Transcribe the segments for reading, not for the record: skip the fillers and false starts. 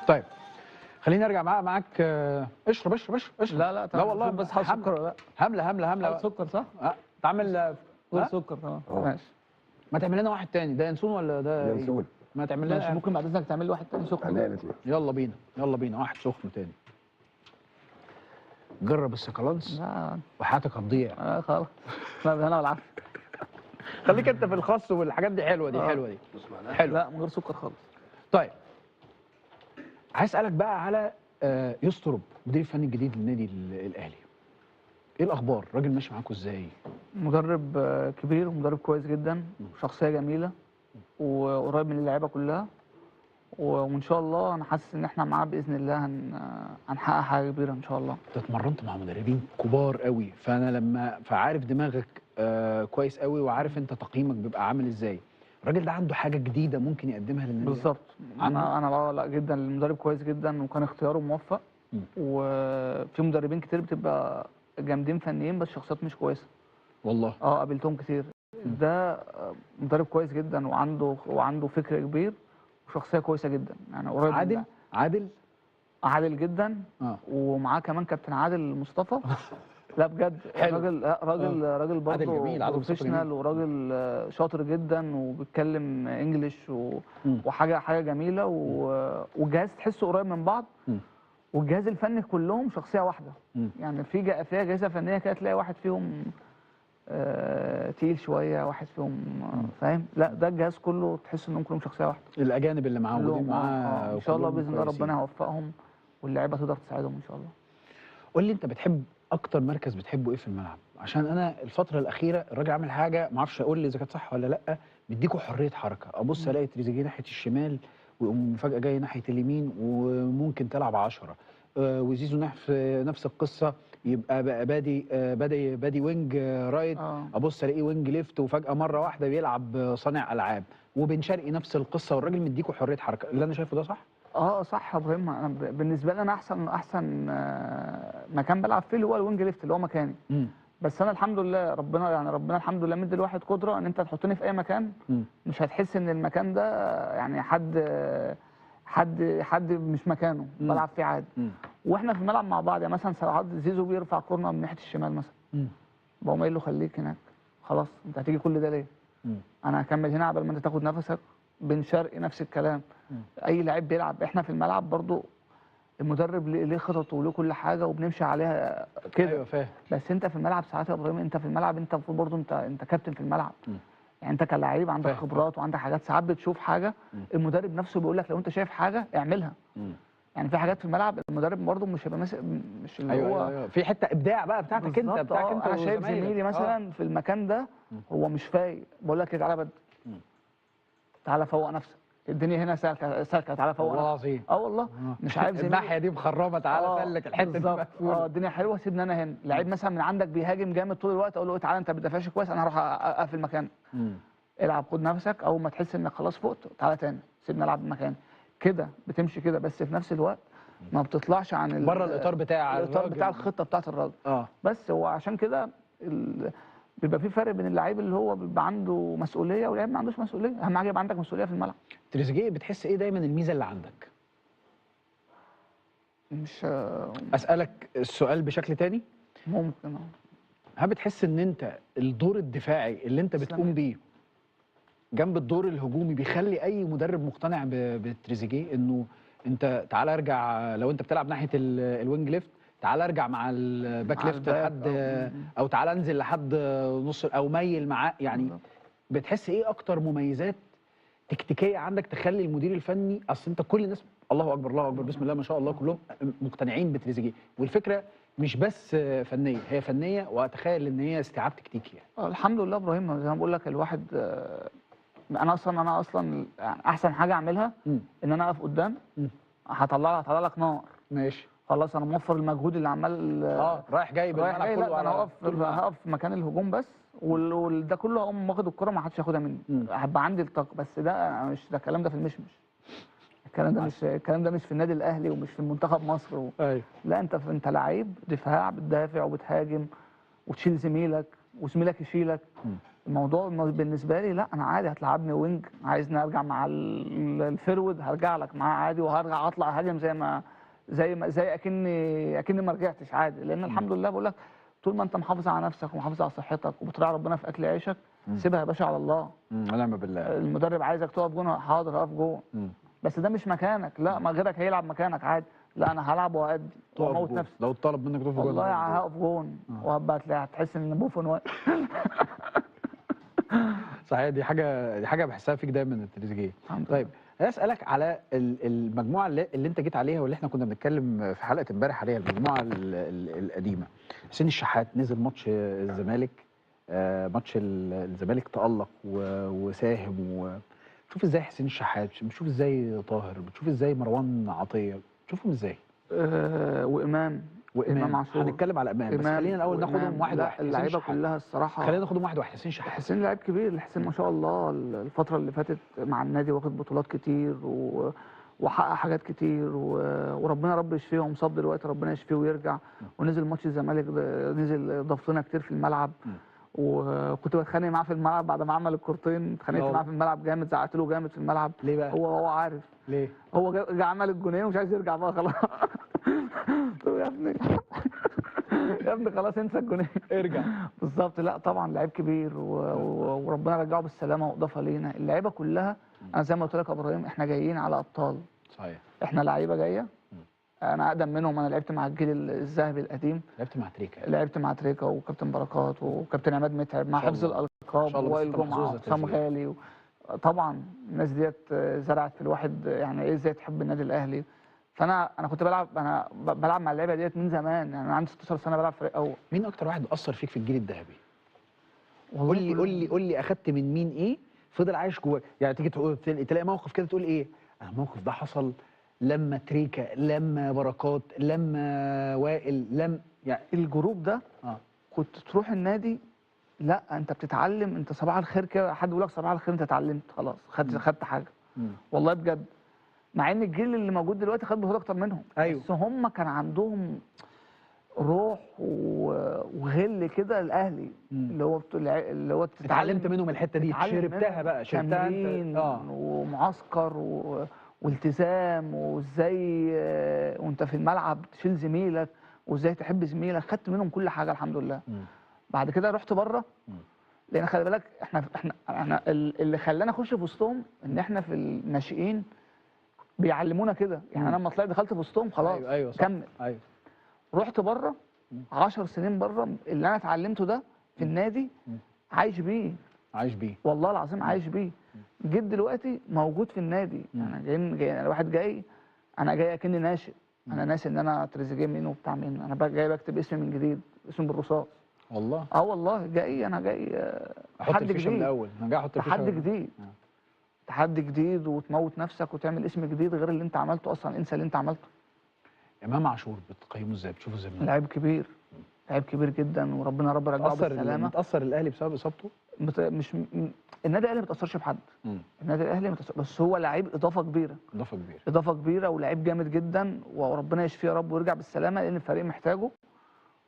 طيب خليني ارجع معاك. اشرب اشرب اشرب اشرب. لا لا والله بس حاطط سكر ولا لا؟ همله سكر صح؟ تعمل سكر طبعا. ماشي. ما تعمل لنا واحد تاني، ده ينسون ولا ده ينسون؟ إيه؟ ما تعمل ماشي، لنا ممكن بعد اذنك تعمل لي واحد تاني سخن. يلا بينا يلا بينا واحد سخن تاني. جرب السكالانس لا وحياتك هتضيع. خلاص. لا انا والعافيه. خليك انت في الخاص والحاجات دي حلوه دي حلوه دي حلوه. لا من غير سكر خالص. طيب عايز اسالك بقى على يسطرب مدير الفني الجديد للنادي الاهلي. ايه الاخبار؟ راجل ماشي معاكم ازاي؟ مدرب كبير ومدرب كويس جدا وشخصيه جميله وقريب من اللعيبه كلها، وان شاء الله انا حاسس ان احنا معاه باذن الله هنحقق حاجه كبيره ان شاء الله. انت اتمرنت مع مدربين كبار قوي، فعارف دماغك كويس قوي، وعارف انت تقييمك بيبقى عامل ازاي. الراجل ده عنده حاجه جديده ممكن يقدمها للنادي بالظبط. انا لا جدا، المدرب كويس جدا وكان اختياره موفق. وفي مدربين كتير بتبقى جامدين فنيين بس شخصيات مش كويسه. والله قابلتهم كتير. ده مدرب كويس جدا وعنده فكر كبير وشخصيه كويسه جدا، يعني قريب. عادل جدا. ومعاه كمان كابتن عادل مصطفى. لا بجد راجل برضه بروفيشنال وراجل شاطر جدا وبيتكلم انجلش وحاجه جميله والجهاز تحسه قريب من بعض. والجهاز الفني كلهم شخصيه واحده. يعني فيها اجهزه فنيه كده تلاقي واحد فيهم تقيل شويه، واحد فيهم فاهم. لا ده الجهاز كله تحس انهم كلهم شخصيه واحده. الاجانب اللي معاهم ان شاء الله باذن الله ربنا يوفقهم واللعيبه تقدر تساعدهم ان شاء الله. قول لي انت بتحب اكتر مركز بتحبه ايه في الملعب؟ عشان انا الفتره الاخيره الراجل عامل حاجه ما اعرفش اقول لي اذا كانت صح ولا لا. بيديكوا حريه حركه، ابص الاقي تريزيجيه ناحيه الشمال ويقوم فجاه جاي ناحيه اليمين وممكن تلعب 10. وزيزو نفس القصه، يبقى بقى بادي وينج رايت. ابص الاقيه وينج ليفت، وفجاه مره واحده بيلعب صانع العاب. وبن شرقي نفس القصه، والراجل مديكوا حريه حركه. اللي انا شايفه ده صح؟ صح يا ابراهيم. انا بالنسبه لي انا احسن مكان بلعب فيه اللي هو الوينج ليفت اللي هو مكاني. بس انا الحمد لله ربنا الحمد لله مدي الواحد قدره ان انت تحطني في اي مكان. مش هتحس ان المكان ده يعني حد مش مكانه. بلعب فيه عادي. واحنا في الملعب مع بعض، يعني مثلا ساعات زيزو بيرفع كورنر من ناحيه الشمال مثلا، بقوم قايل له خليك هناك، خلاص انت هتيجي كل ده ليه؟ انا هكمل هنا قبل ما انت تاخد نفسك. بن شرقي نفس الكلام. اي لعيب بيلعب، احنا في الملعب برضو المدرب ليه خططه وليه كل حاجه وبنمشي عليها كده. ايوه فاهم. بس انت في الملعب ساعات يا ابراهيم، انت في الملعب انت المفروض برضو انت كابتن في الملعب. يعني انت كلاعب عندك خبرات وعندك حاجات، ساعات بتشوف حاجه المدرب نفسه بيقول لك لو انت شايف حاجه اعملها. يعني في حاجات في الملعب المدرب برضه مش هيبقى مش اللي هو أيوة. في حته ابداع بقى بتاعتك انت انا شايف زميلي مثلا في المكان ده هو مش فايق، بقول لك تعالى بدري، تعالى فوق نفسك، الدنيا هنا سالكه، تعالى فوق والله العظيم. والله مش عارف زميلي الناحيه دي مخرمه، تعالى سلك الحته دي مقفوله. الدنيا حلوه سيبني انا هنا. لعيب مثلا من عندك بيهاجم جامد طول الوقت، اقول له تعالى انت ما بتدافعش كويس، انا هروح اقفل مكانك. العب، خد نفسك، اول ما تحس انك خلاص فقت تعالى تاني سيبني العب مكاني. كده بتمشي كده، بس في نفس الوقت ما بتطلعش عن بره الاطار بتاع الخطه بتاعت الراجل. بس هو عشان كده بيبقى في فرق بين اللعيب اللي هو بيبقى عنده مسؤوليه واللعيب ما عندوش مسؤوليه. اهم حاجه يبقى عندك مسؤوليه في الملعب. تريزيجيه بتحس ايه دايما الميزه اللي عندك؟ مش اسالك السؤال بشكل تاني؟ ممكن. هل بتحس ان انت الدور الدفاعي اللي انت بتقوم بيه جنب الدور الهجومي بيخلي اي مدرب مقتنع بتريزيجيه؟ انه انت تعالى ارجع، لو انت بتلعب ناحيه الوينج ليفت تعالى ارجع مع الباك ليفت لحد او تعالى انزل لحد نص او ميل معاه. يعني بتحس ايه اكتر مميزات تكتيكيه عندك تخلي المدير الفني، اصل انت كل الناس الله اكبر الله اكبر بسم الله ما شاء الله كلهم مقتنعين بتريزيجيه، والفكره مش بس فنيه، هي فنيه واتخيل ان هي استيعاب تكتيكي يعني. الحمد لله ابراهيم، زي ما بقول لك الواحد انا اصلا احسن حاجه اعملها ان انا اقف قدام هطلع لك نار. ماشي خلاص انا موفر المجهود اللي عمال رايح جاي بالملعب كله. انا هقف مكان الهجوم بس، وده كله هقوم واخد الكره ما حدش ياخدها مني. هبقى عندي الطاقه. بس ده مش ده الكلام ده في المشمش. الكلام ده مش في النادي الاهلي ومش في المنتخب مصر ايوه. لا انت لعيب دفاع، بتدافع وبتهاجم وتشيل زميلك وزميلك يشيلك. الموضوع بالنسبه لي لا، انا عادي هتلعبني وينج، عايزني ارجع مع الفيرود هرجع لك معاه عادي، وهرجع اطلع هاجم زي اكني ما رجعتش عادي، لان الحمد لله بقول لك طول ما انت محافظ على نفسك ومحافظ على صحتك وبتراعي ربنا في اكل عيشك سيبها يا باشا على الله. ونعم بالله. المدرب عايزك تقف جون، حاضر اقف جون، بس ده مش مكانك، لا ما غيرك هيلعب مكانك عادي، لا انا هلعب وهأدي واموت نفسي. لو طلب منك تقف جون والله هقف جون وهبقى هتحس ان بوفون واقف. صحيح، دي حاجه بحسها فيك دايما تريزيجيه. طيب هسألك على المجموعه اللي انت جيت عليها واللي احنا كنا بنتكلم في حلقه امبارح عليها، المجموعه القديمه. حسين الشحات نزل ماتش الزمالك، ماتش الزمالك تألق وساهم. بتشوف ازاي حسين الشحات، بتشوف ازاي طاهر، بتشوف ازاي مروان عطيه، بتشوفهم ازاي؟ وامام عاشور. هنتكلم على امام بس خلينا الاول ناخدهم واحد واحد. اللعيبه كلها الصراحه خلينا ناخدهم واحد واحد. حسين شحات، حسين لاعب كبير، حسين ما شاء الله الفتره اللي فاتت مع النادي واخد بطولات كتير وحقق حاجات كتير وربنا رب يشفيه، ومصاب دلوقتي ربنا يشفيه ويرجع. ونزل ماتش الزمالك نزل ضاف لنا كتير في الملعب، وكنت بتخانق معاه في الملعب بعد ما عمل الكورتين، اتخانقت معاه في الملعب جامد، زعقت له جامد في الملعب. ليه بقى؟ هو عارف ليه؟ هو جا عمل الجونين ومش عايز يرجع بقى خلاص. يا ابني يا ابني خلاص انسى الجونين ارجع. بالظبط. لا طبعا لعيب كبير وربنا رجعه بالسلامه واضافه لينا. اللعيبه كلها انا زي ما قلت لك يا ابراهيم احنا جايين على ابطال. صحيح. احنا لعيبه جايه، انا اقدم منهم، انا لعبت مع الجيل الذهبي القديم. لعبت مع تريكا؟ لعبت مع تريكا وكابتن بركات وكابتن عماد متعب مع حفظ الالقاب ووائل جمعه وحسام غالي. طبعا الناس ديت زرعت في الواحد يعني ايه ازاي تحب النادي الاهلي. فانا كنت بلعب مع اللعيبه ديت من زمان، يعني انا عندي 16 سنه بلعب فريق اول. مين اكتر واحد اثر فيك في الجيل الذهبي؟ قول لي اخدت من مين ايه فضل عايش جواك؟ يعني تيجي تلاقي موقف كده تقول ايه انا الموقف ده حصل لما تريكا، لما بركات، لما وائل، يعني الجروب ده كنت تروح النادي، لا انت بتتعلم، انت صباح الخير كده حد يقول لك صباح الخير انت اتعلمت خلاص، خدت حاجه. والله بجد، مع ان الجيل اللي موجود دلوقتي خد بطولات اكتر منهم. أيوه. بس هم كان عندهم روح وغل كده الاهلي، اللي هو اتعلمت منهم الحته دي، شربتها بقى، شربتها انت. ومعسكر والتزام، وازاي وانت في الملعب تشيل زميلك، وازاي تحب زميلك، خدت منهم كل حاجه الحمد لله. بعد كده رحت بره، لان خلي بالك احنا اللي خلانا اخش في وسطهم ان احنا في الناشئين بيعلمونا كده، يعني انا لما طلعت دخلت في وسطهم خلاص. ايوه صح. كمل. ايوه. رحت بره 10 سنين بره، اللي انا اتعلمته ده في النادي عايش بيه والله العظيم، عايش بيه. جيت دلوقتي موجود في النادي، انا جاي الواحد جاي، انا جاي اكني ناشئ، انا ناسي ان انا تريزيجيه مين وبتاع مين، انا جاي بكتب اسمي من جديد، اسمي بالرصاص. والله والله انا جاي احط الفيشه من الاول، انا جاي احط الفيشه. تحدي جديد وتموت نفسك وتعمل اسم جديد غير اللي انت عملته اصلا، انسى اللي انت عملته. امام عاشور بتقيمه ازاي؟ بتشوفه ازاي؟ لعيب كبير، لعيب كبير جدا، وربنا رجعه بالسلامه. متاثر الاهلي بسبب اصابته؟ مش النادي الاهلي ما بيتاثرش بحد. النادي الاهلي بس هو لعيب اضافه كبيره ولعيب جامد جدا، وربنا يشفيه يا رب ويرجع بالسلامه، لان الفريق محتاجه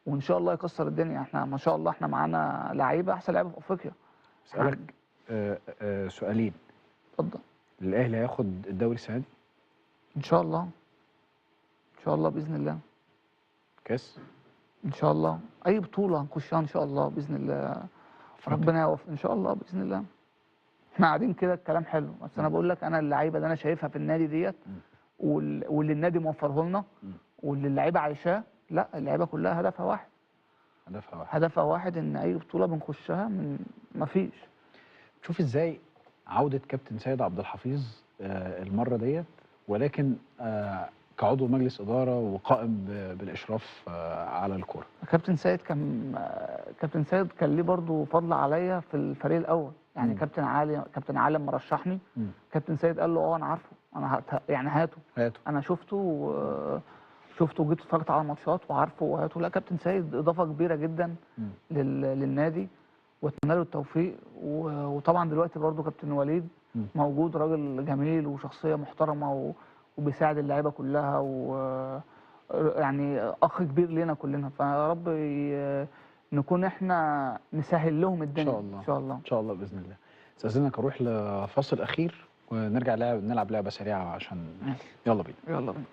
وان شاء الله يكسر الدنيا. احنا ما شاء الله احنا معانا لعيبه احسن لعيبه في افريقيا. اسالك سؤالين. اتفضل. الاهلي هياخد الدوري السنه دي؟ ان شاء الله، ان شاء الله باذن الله. كاس؟ ان شاء الله، اي بطوله هنخشها ان شاء الله باذن الله، ربنا يوفق ان شاء الله باذن الله. احنا قاعدين كده الكلام حلو، بس انا بقول لك انا اللعيبه اللي انا شايفها في النادي ديت واللي النادي موفره لنا واللي اللعيبه عايشاه، لا اللعيبه كلها هدفها واحد ان اي بطوله بنخشها ما فيش. تشوف ازاي عوده كابتن سيد عبد الحفيظ المره ديت، ولكن كعضو مجلس اداره وقائم بالاشراف على الكره؟ كابتن سيد كان ليه برضه فضل عليا في الفريق الاول، يعني كابتن عالم مرشحني. كابتن سيد قال له انا عارفه، انا يعني هاته. انا شفته وجيت اتفرجت على الماتشات وعارفه وهاته. لا كابتن سيد اضافه كبيره جدا للنادي، واتمنى له التوفيق. وطبعا دلوقتي برضه كابتن وليد موجود، راجل جميل وشخصيه محترمه وبيساعد اللعيبه كلها، يعني اخ كبير لنا كلنا. فيا رب نكون احنا نسهل لهم الدنيا. ان شاء الله ان شاء الله ان شاء الله باذن الله. استاذنك اروح لفاصل اخير ونرجع نلعب لعبه سريعه عشان يلا بينا. يلا بينا.